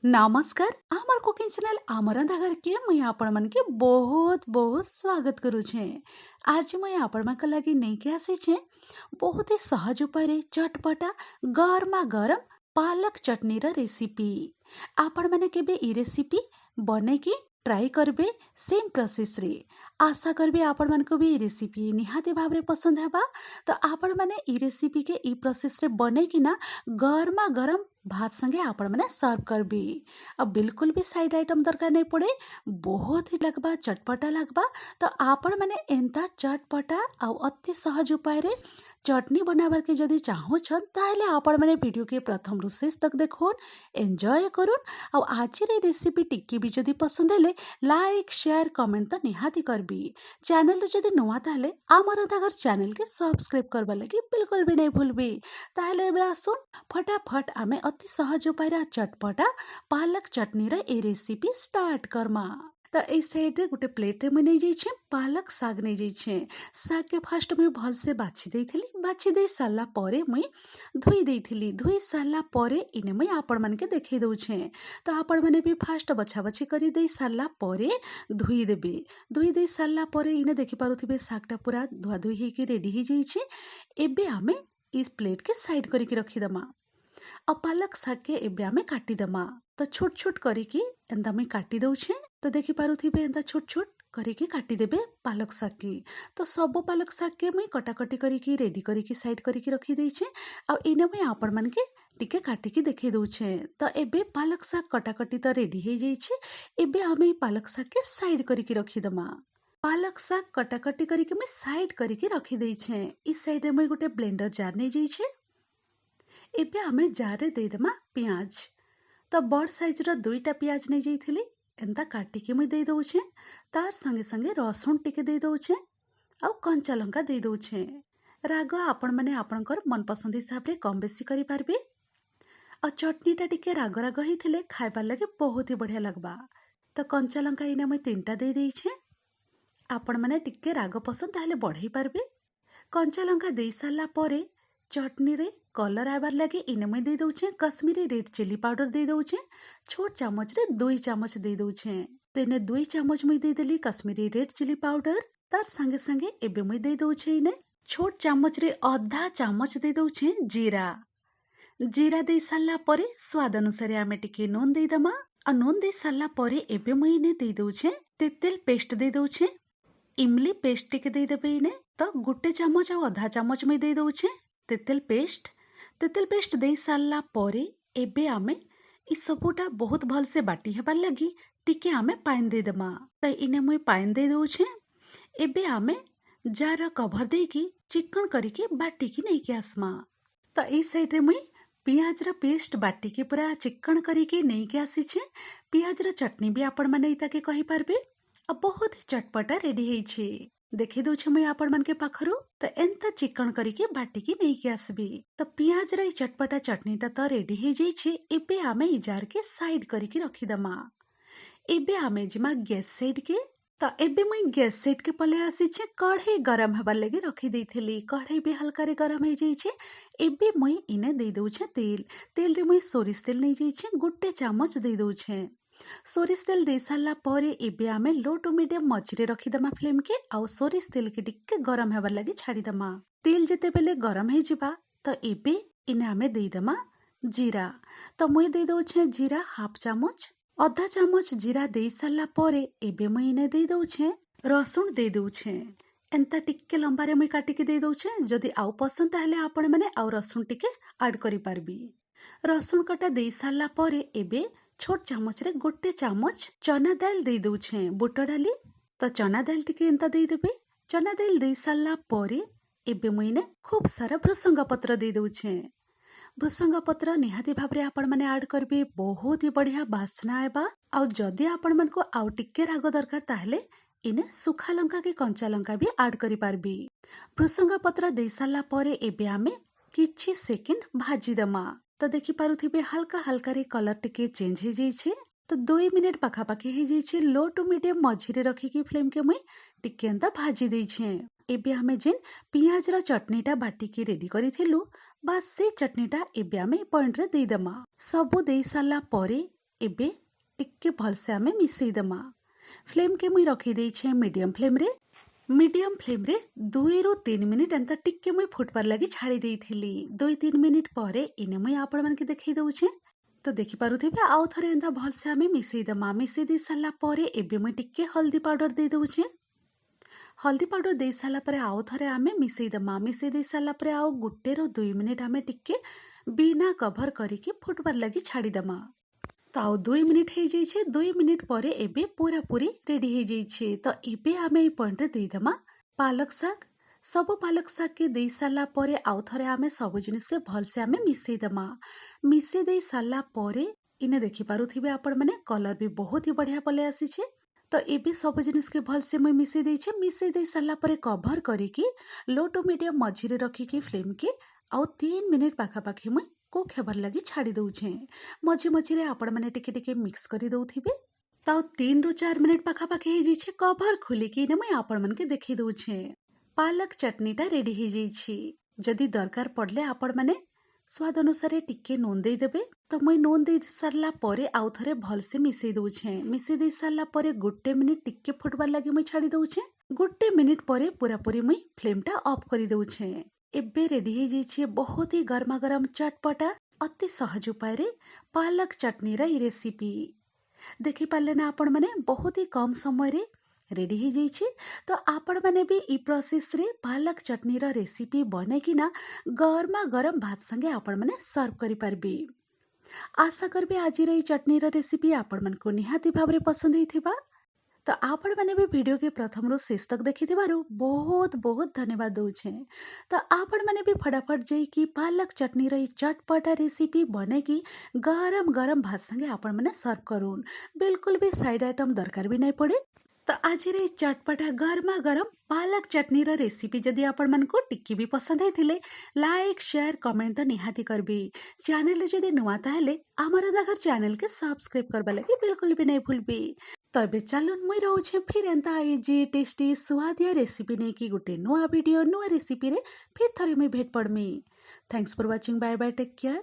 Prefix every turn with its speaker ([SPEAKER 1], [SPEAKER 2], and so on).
[SPEAKER 1] नमस्कार आमर cooking channel आमरंधा घर के मुई आपण मन के बहुत बहुत स्वागत करू छे। आज मुई आपण मन के लगी नहीं के आसी छे बहुत ही सहज उपाय चटपटा गर्मा गरम पालक चटनी रा रेसिपी। आपण माने केबे ई रेसिपी बने की ट्राई करबे सेम प्रोसेस रे। आशा करबे आपण मन को भी ई रेसिपी निहाती भाव रे पसंद हेबा। तो आपण माने ई रेसिपी के ई प्रोसेस रे बने की ना गर्मा गरम भात संगे आपण मैंने सर्व करबी। अब बिल्कुल भी साइड आइटम दरकार नहीं पड़े, बहुत ही लगबा चटपटा लगबा। तो आपण मैंने एंता चटपटा आ अति सहज उपाय रे चटनी बनाबार के जदि चाहूछन ताहले आपण मैंने वीडियो के प्रथम रु शेष तक देखुन एंजॉय करुन। आ आज रे रेसिपी टिक्की भी जदि पसंद हेले लाइक शेयर कमेंट तो निहाती करबी। चैनल जदि नुआ ताहले आमर घर चैनल के सब्सक्राइब करबा लगी बिल्कुल भी नहीं भूलबी। ताहले एबे आसुन फटाफट आमे अति सहज उपाय चटपटा पालक चटनी रा ए रेसिपी स्टार्ट करमा। तो ए साइड रे गोटे प्लेट में नहीं जाइछे पालक साग नहीं जाइछे। साग के फर्स्ट मुई भल से बाछि देइथिली। बाछि दे साला परे मुई धोई देइथिली। धोई साला परे इने मुई आपण मन के देखै दउछे। तो आपण माने भी फर्स्ट बछा बछि करी देइ साला परे धोई देबे। धोई देइ साला परे इने देखि पारुथिबे सागटा पूरा धुआ धुई हे के रेडी हे जाइछे। एबे आमे इस प्लेट के साइड करी के रखी दमा। और पालक साग के एबे आमे काटी दमा। तो छोट छोट करिकी एंदा मैं काटी दउछे। तो देखि पारुथिबे एंदा छोट छोट करिकी काटी देबे पालक साग की। तो सब पालक साग के मैं कटाकटी करिकी रेडी करिकी साइड करिकी रखी देइछे। आ इने मैं आपण मन के टिके काटिकी देखै दउछे। तो एबे पालक साग कटाकटी तो रेडी हे जाइछे। एबे आमे पालक साग के साइड करिकी रखी दमा। पालक साग कटाकटी करिकी मैं साइड करिकी रखी देइछे। इस साइड रे मैं गोटे ब्लेंडर जार नै जाइछे। एबे आमे जार देदेमा पियाज। तो बड़ साइज रा दुईटा पियाज नहीं जाइथिली एंता काटिकी मुई दे दउछे। तार संगे संगे रसुन टिके दे दउछे आउ कंचा लंका दे दउछे। राग आपण माने आपणकर मनपसंद हिसाब रे कम बेसी करि पारबे। आ चटनीटा टिके राग राग हिथिले खाइबार लगे बहुत ही बढ़िया लगबा। तो कंचा लंका इने मुई 3टा दे देइछे। आपण माने टिके राग पसंद ताहले बढ़ाई पारबे। कंचा लंका दे सारला परे चटनी रे कलर आबार लगे इने मुई दे दउछे कश्मीरी रेड चिली पाउडर दे दउछे। छोट चामच रे 2 चामच दे दउछे। तो इने 2 चामच मुई दे देली कश्मीरी रेड चिली पाउडर। तार संगे संगे एबे मुई दे दउछे इने छोट चामच रे आधा चामच दे दउछे जीरा। जीरा दे सारला परे स्वाद अनुसार आमे टिके नून दे दमा। आ नून दे सारला परे एबे मुई इने दे दउछे तेतेल पेस्ट दे दउछे। इमली पेस्ट टिके दे देबे इने। तो गुटे चामच आ आधा चामच मुई दे दउछे तेतेल पेस्ट दे सारला परे एबे आमे इ सबुटा बहुत भल से बाटी हेबार लगी टिके आमे पानी दे दमा। तो इने मुई पानी दे दउछे। एबे आमे जार कवर देकी चिकन करिके बाटिकी नहीं के आसमा। तो ई साइड रे मुई पियाज रा पेस्ट बाटिकी पूरा चिकन करिके नहीं के आसी छे। पियाज रा चटनी भी आपण माने इता के कहि पारबे। अब बहुत ही चटपटा रेडी हे छे। देखि दउछे मुई आपण मन के पाखरु। तो एंता चिकन करिके बाटिकी नहीं के आसबी। तो पियाज रा चटपटा चटनीटा तो रेडी हे जाइछे। एबे आमे ई जार के साइड करिके रखी दमा। एबे आमे जिमा गैस साइड के। तो एबे मुई गैस साइड के पले आसी छे कढ़ाई गरम हेबार लगे रखी देइथिली। कढ़ाई भी हल्का रे गरम हे जाइछे। एबे मुई इने दे दउछे तेल। तेल रे मुई सोरिष तेल नहीं जाइछे गोटे चामच दे दउछे। सोरिष तेल दे सारला परे एबे आमे लो टू मीडियम मझिरे रखीदमा फ्लेम के। आउ सोरिष तेल के टिके गरम हेबार लगी छाड़ीदमा। तेल जेते बेले गरम हे जिबा तो एबे इने आमे देइदमा जीरा। तो मुई दे दउछे जीरा हाफ चामच। आधा चामच जीरा दे सारला परे एबे मुई इने दे दउछे रसुन दे दउछे। एंता टिके लंबा रे मुई काटिके दे दउछे। जदि आउ पसंद ताहले आपण माने आउ रसुन टिके ऐड करि पारबी। रसुन कटा दे सारला परे एबे छोट चामच रे गोटे चामच चना दाल दे दउछे बुट डाली। तो चना दाल टिके एंता दे देबे। चना दाल दे सारला परे एबे मुई इने खूब सारा भृसंगा पत्र दे दउछे। भृसंगा पत्र निहाती भाव रे आपण माने ऐड करबे बहुत ही बढ़िया बास्ना आएबा। आउ जदि आपण मन को आउ टिके राग दरकार ताहले इने सुखा लंका के कंचा लंका भी ऐड करि पारबी। भृसंगा पत्र दे सारला परे एबे आमे किछि सेकेंड भाजी दमा। तो देखि पारुथिबे हल्का हल्का रे कलर टिके चेंज हे जाइछे। तो 2 मिनिट पाखापाखि हे जाइछे। लो टू मीडियम मझिरे रखिकी फ्लेम के मुई टिके एंता भाजी देइछे। एबे आमे जेन पियाज रा चटनीटा बाटिकी रेडी करिथिलु बस से चटनीटा एबे आमे पॉइंट रे देई दमा। सबु देई सारला परे एबे टिक्के भलसे आमे मिसई देमा। फ्लेम के मुई रखी देइछे मीडियम फ्लेम रे 2 ରୁ 3 मिनिट एंता टिक्के मुई फुटबार लगी छाड़ी देइथिली। 2-3 मिनिट परे इने मुई आपण मानके देखै दउछे। तो देखि पारुथिबे आउ थरे एंता भलसे आमे मिसई देमा। मिसई देई सारला परे एबे मुई टिक्के हल्दी पाउडर दे दउछे। हल्दी पाउडर दे सारला परे आउ थरे आमे मिसई देमा। मिसई दे सारला परे आउ 1 ରୁ 2 मिनिट आमे टिक्के बिना कभर करिके फुटबार लगी छाड़ी देमा। तो आउ 2 मिनिट हो जाइए। 2 मिनिट परे एबे पूरा पूरी रेडी हो जाइए। तो एबे आमे पॉइंट रे देदेमा पालक शाक। सब पालक शाक के दे सारला परे आउ थरे आमे सब जिनिस के भलसे आमे मिसई देमा। मिसई दे सारला परे इने देखि पारुथिबे आपण माने कलर भी बहुत ही बढ़िया पले आसीछे। तो एबे सब जिनिस के भलसे मुई मिसई देइछे। मिसई दे सारला परे कभर करिकी लो टू मीडियम मझिरे रखिकी फ्लेम के आउ 3 मिनिट पाखापाखि मुई कुक हेबार लगी छाड़ी दउछे। मझी मझिरे आपण माने टिके टिके मिक्स करी दउथिबे। ताउ 3 ରୁ 4 मिनिट पाखापाखि हो जाइछे। कभर खोलिकी इने मुई आपण मानके देखि दउछे। पालक चटनीटा रेडी हो जाइछी। जदि दरकार पड़ले आपण माने स्वाद अनुसार टिके नून दे देबे। तो मुई नून दे सारला परे आउ थरे भलसे मिसई दउछे। मिसई दे सारला परे 1 मिनिट टिके फुटबार लगी मुई छाड़ी दउछे। 1 मिनिट परे पूरा पूरी मुई फ्लेमटा ऑफ करी दउछे। एबे रेडी हो जाइछे बहुत ही गर्मा गरम चटपटा अति सहज उपाय रे पालक चटनी रा रेसिपी। देखि पाले ना आपण माने बहुत ही कम समय रे रेडी हो जाइछे। तो आपण माने भी ई प्रोसेस रे पालक चटनी रा रेसिपी बनेकी ना गर्मा गरम भात संगे आपण माने सर्व करि पारबे। आशा करबे आज रे चटनी रा रेसिपी आपण मन को निहाती भाबरे पसंद हेथिबा। तो आपण माने भी वीडियो के प्रथम रो शेष तक देखिथिबारु बहुत बहुत धन्यवाद दउछे। तो आपण माने भी फटाफट जाइकी पालक चटनी रा चटपटा रेसिपी बनेकी गरम गरम भात संगे आपण माने सर्व करून्। बिल्कुल भी साइड आइटम दरकार भी नहीं पड़े। तो आज रे चटपटा गर्मा गरम पालक चटनी रा रेसिपी जदि आपण मन को टिक्की भी पसंद हेथिले लाइक शेयर कमेंट तो निहाती करबी। चैनल जदि नुआ ताहेले आमर दागर चैनल के सब्सक्राइब करबा लगी बिल्कुल भी नहीं भूलबी। तो एबे चलुन मुई रहूछे फिर एंता इजी टेस्टी स्वादिया रेसिपी नहीं कि गोटे नुआ वीडियो नुआ रेसिपी रे फिर थरे मुई भेट पड़मी। Thanks for watching. Bye bye take care.